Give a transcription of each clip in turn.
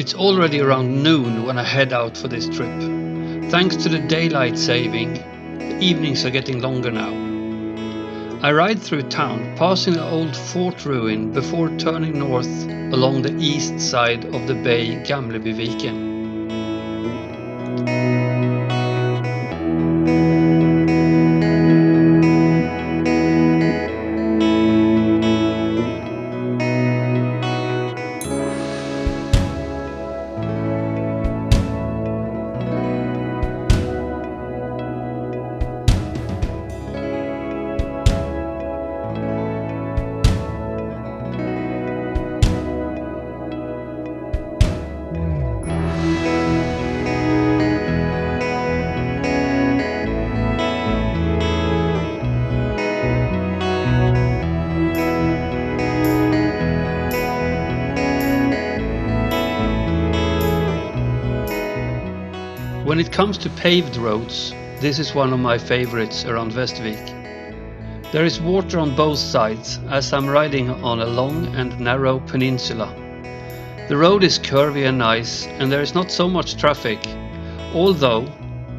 It's already around noon when I head out for this trip. Thanks to the daylight saving, the evenings are getting longer now. I ride through town, passing the old fort ruin before turning north along the east side of the bay Gamlebyviken. When it comes to paved roads, this is one of my favorites around Västervik. There is water on both sides as I'm riding on a long and narrow peninsula. The road is curvy and nice and there is not so much traffic, although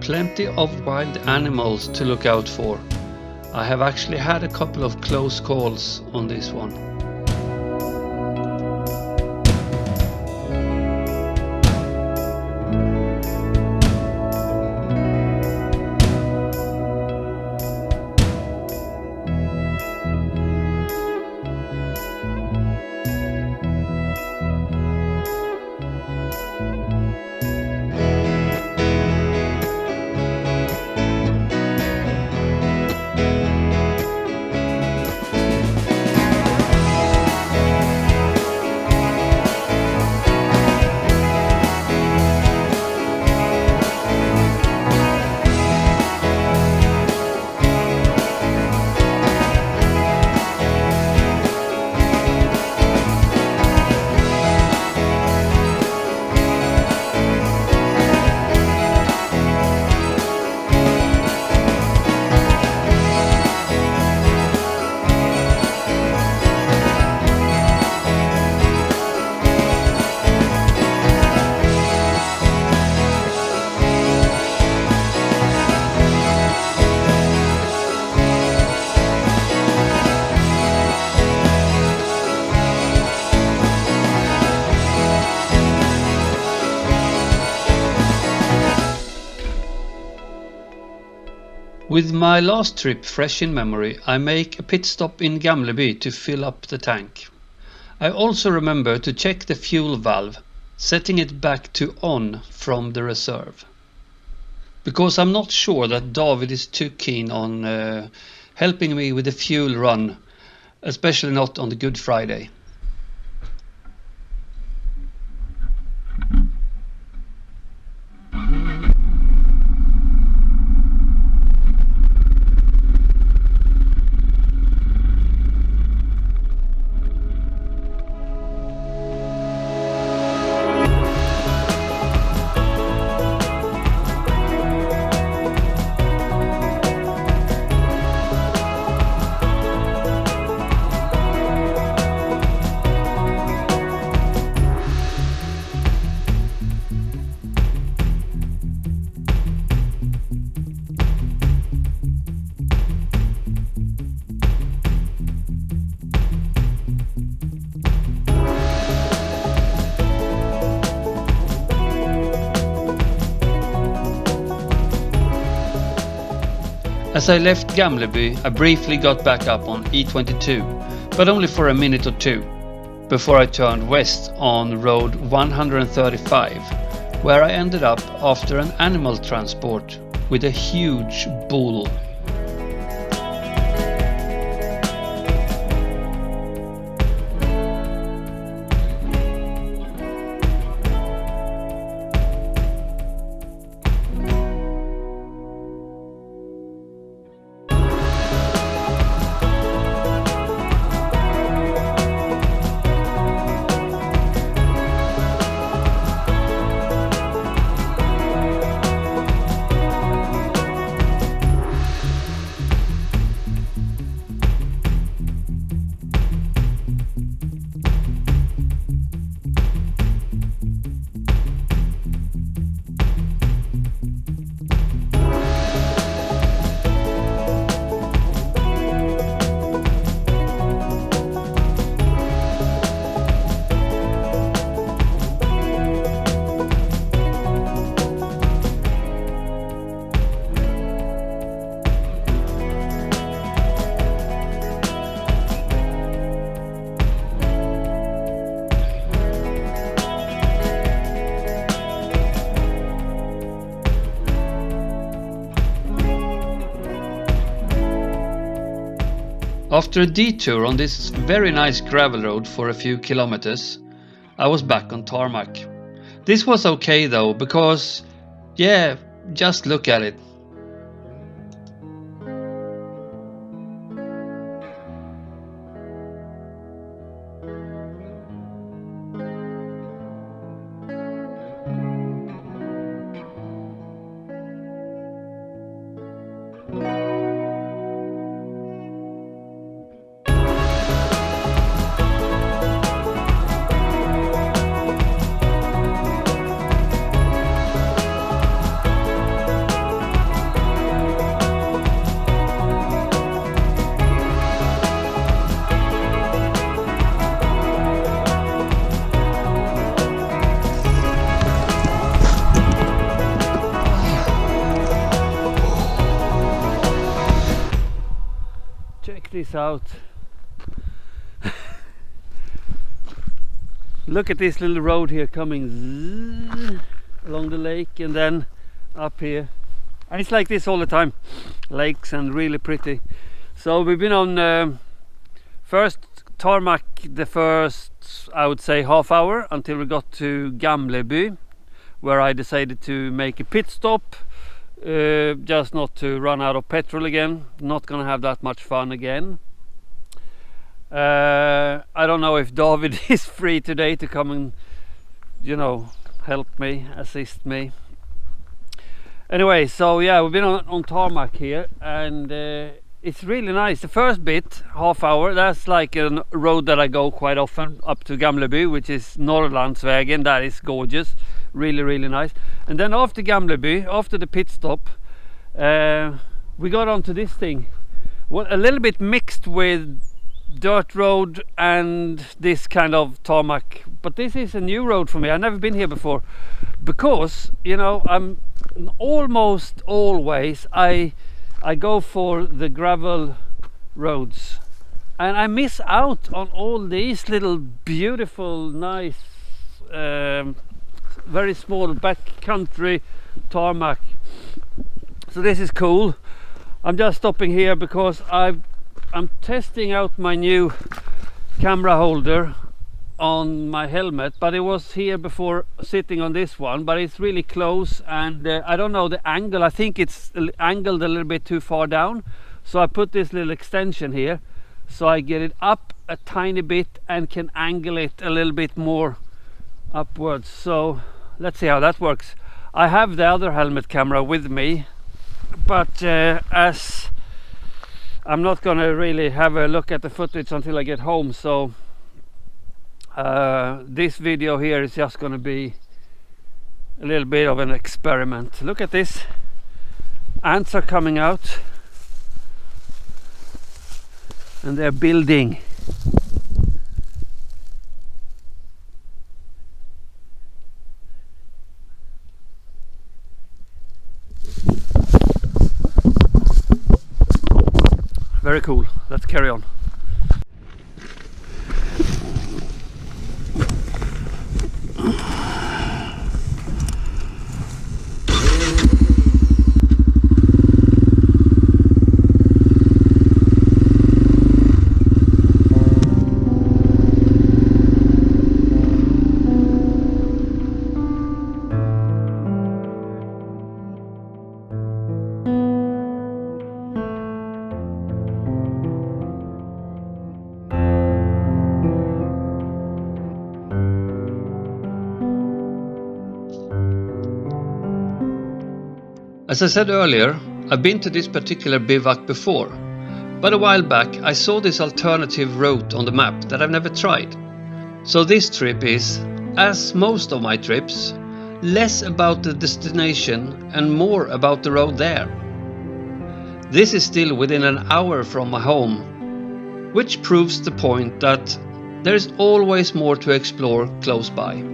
plenty of wild animals to look out for. I have actually had a couple of close calls on this one. With my last trip fresh in memory, I make a pit stop in Gamleby to fill up the tank. I also remember to check the fuel valve, setting it back to on from the reserve. Because I'm not sure that David is too keen on helping me with the fuel run, especially not on the Good Friday. As I left Gamleby, I briefly got back up on E22, but only for a minute or two, before I turned west on road 135, where I ended up after an animal transport with a huge bull. After a detour on this very nice gravel road for a few kilometers, I was back on tarmac. This was okay though, because, yeah, just look at it. This out. Look at this little road here coming along the lake and then up here, and it's like this all the time, lakes and really pretty. So we've been on first tarmac the first, I would say, half hour until we got to Gamleby, where I decided to make a pit stop. Just not to run out of petrol again. Not gonna have that much fun again. I don't know if David is free today to come and, you know, help me, assist me. Anyway, so yeah, we've been on tarmac here, and it's really nice. The first bit, half hour, that's like a road that I go quite often up to Gamleby, which is Norrlandsvägen. That is gorgeous, really nice. And then after Gamleby, after the pit stop, we got onto this thing, well, a little bit mixed with dirt road and this kind of tarmac, but this is a new road for me. I've never been here before, because, you know, I'm almost always I go for the gravel roads, and I miss out on all these little beautiful, nice, very small backcountry tarmac. So this is cool. I'm just stopping here because I'm testing out my new camera holder on my helmet, but it was here before sitting on this one, but it's really close, and I don't know the angle. I think it's angled a little bit too far down, so I put this little extension here so I get it up a tiny bit and can angle it a little bit more upwards. So let's see how that works. I have the other helmet camera with me, but as I'm not gonna really have a look at the footage until I get home, so this video here is just gonna be a little bit of an experiment. Look at this, ants are coming out and they're building. Very cool. Let's carry on. As I said earlier, I've been to this particular bivouac before, but a while back I saw this alternative route on the map that I've never tried. So this trip is, as most of my trips, less about the destination and more about the road there. This is still within an hour from my home, which proves the point that there is always more to explore close by.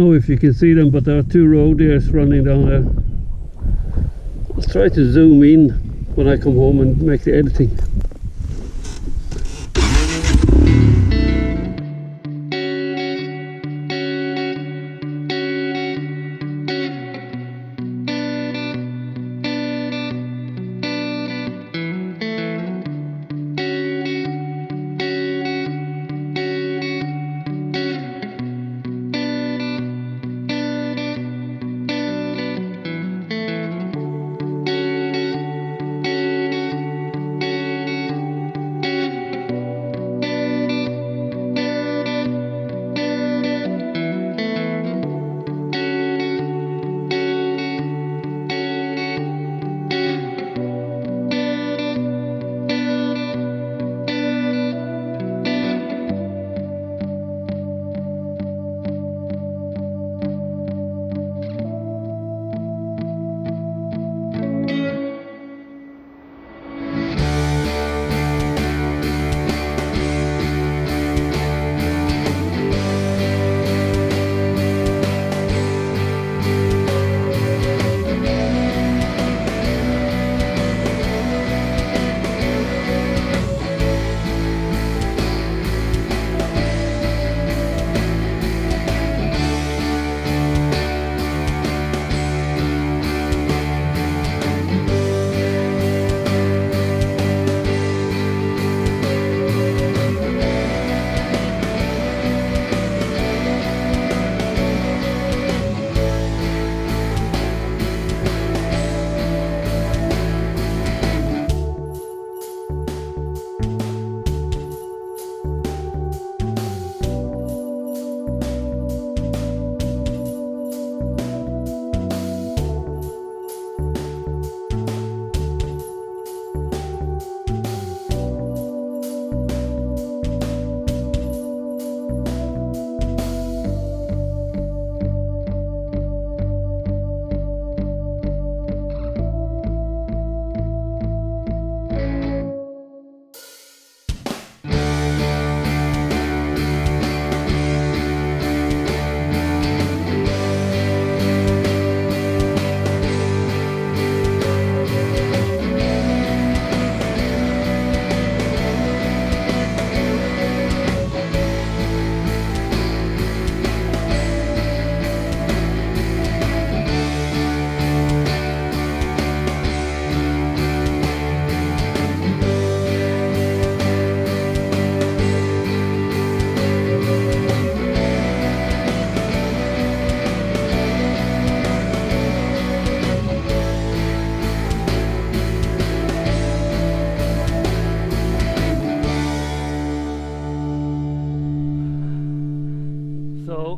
know if you can see them, but there are two roe deers running down there. I'll try to zoom in when I come home and make the editing.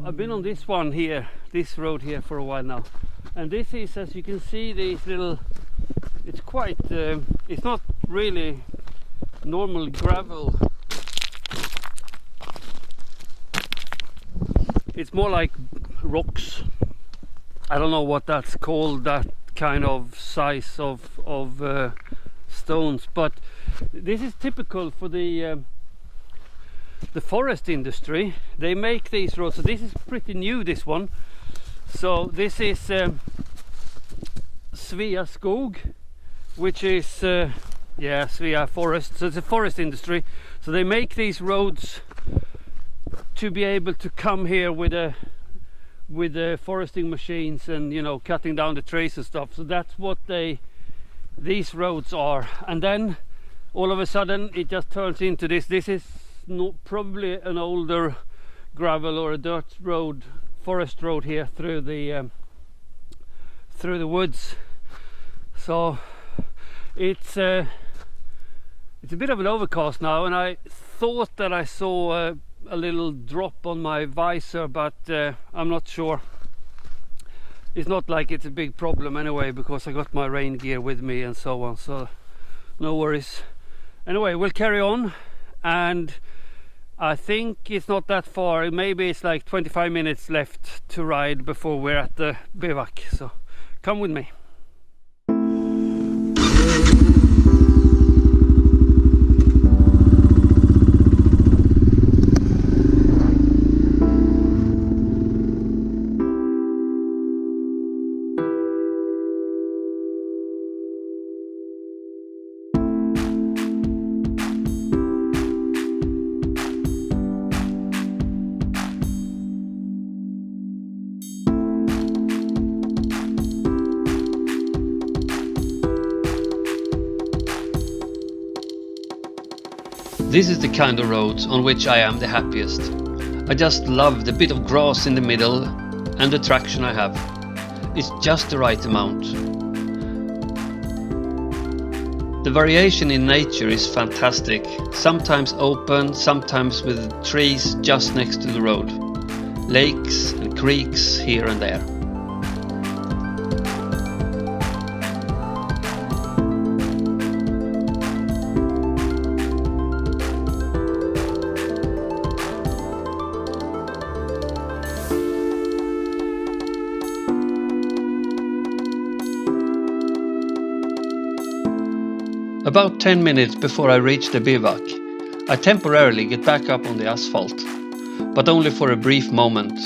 I've been on this one here, this road here for a while now, and this is, as you can see, these little, it's quite, it's not really normal gravel, it's more like rocks. I don't know what that's called, that kind of size of stones, but this is typical for the forest industry. They make these roads, so this is pretty new, this one. So this is Sveaskog, which is Svea forest, so it's a forest industry. So they make these roads to be able to come here with the foresting machines and, you know, cutting down the trees and stuff. So that's what these roads are. And then all of a sudden it just turns into this. This is probably an older gravel or a dirt road, forest road here through the woods. So it's a bit of an overcast now, and I thought that I saw a little drop on my visor, but I'm not sure. It's not like it's a big problem anyway, because I got my rain gear with me and so on, so no worries. Anyway, we'll carry on, and I think it's not that far. Maybe it's like 25 minutes left to ride before we're at the bivouac, so come with me. This is the kind of roads on which I am the happiest. I just love the bit of grass in the middle and the traction I have. It's just the right amount. The variation in nature is fantastic, sometimes open, sometimes with trees just next to the road, lakes and creeks here and there. About 10 minutes before I reach the bivouac, I temporarily get back up on the asphalt, but only for a brief moment.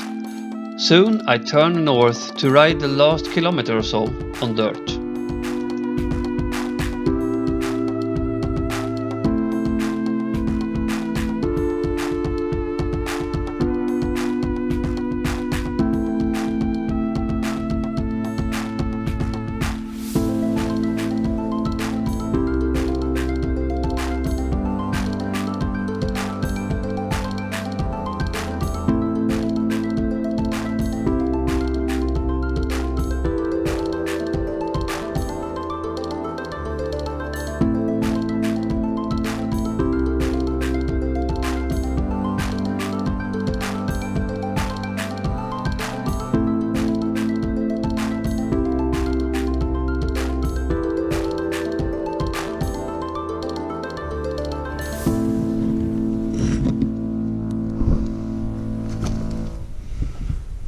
Soon I turn north to ride the last kilometer or so on dirt.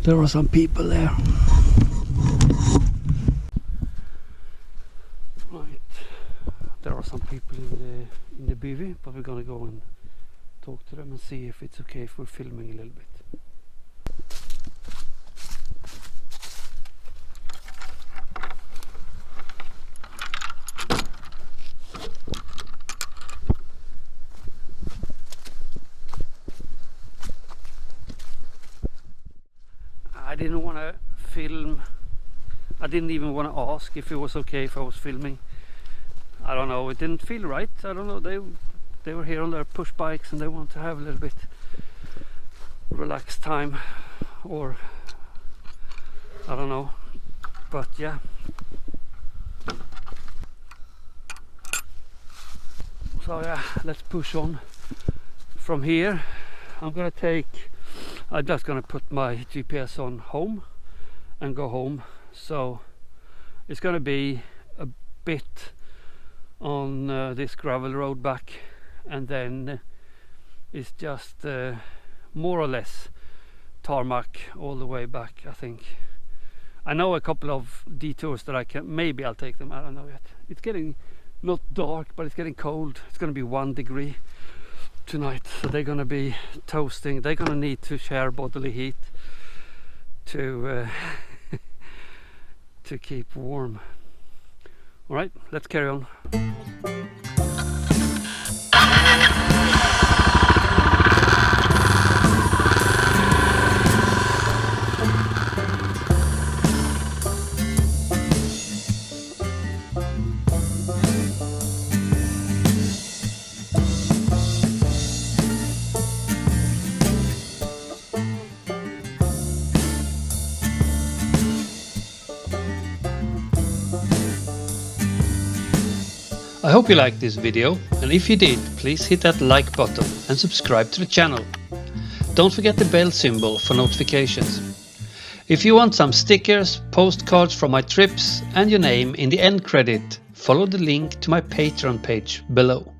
There are some people there. Right, there are some people in the bivy, but we're gonna go and talk to them and see if it's okay if we're filming a little bit. I didn't want to film. I didn't even want to ask if it was okay if I was filming. I don't know, it didn't feel right. I don't know, they were here on their push bikes and they want to have a little bit relaxed time, or I don't know, but yeah. So yeah, let's push on from here. I'm just gonna put my GPS on home and go home. So it's gonna be a bit on this gravel road back, and then it's just more or less tarmac all the way back. I think I know a couple of detours that maybe I'll take them. I don't know yet. It's getting not dark, but it's getting cold. It's gonna be 1 degree tonight, so they're gonna be toasting. They're gonna need to share bodily heat to to keep warm. All right, let's carry on. I hope you liked this video, and if you did, please hit that like button and subscribe to the channel. Don't forget the bell symbol for notifications. If you want some stickers, postcards from my trips and your name in the end credit, follow the link to my Patreon page below.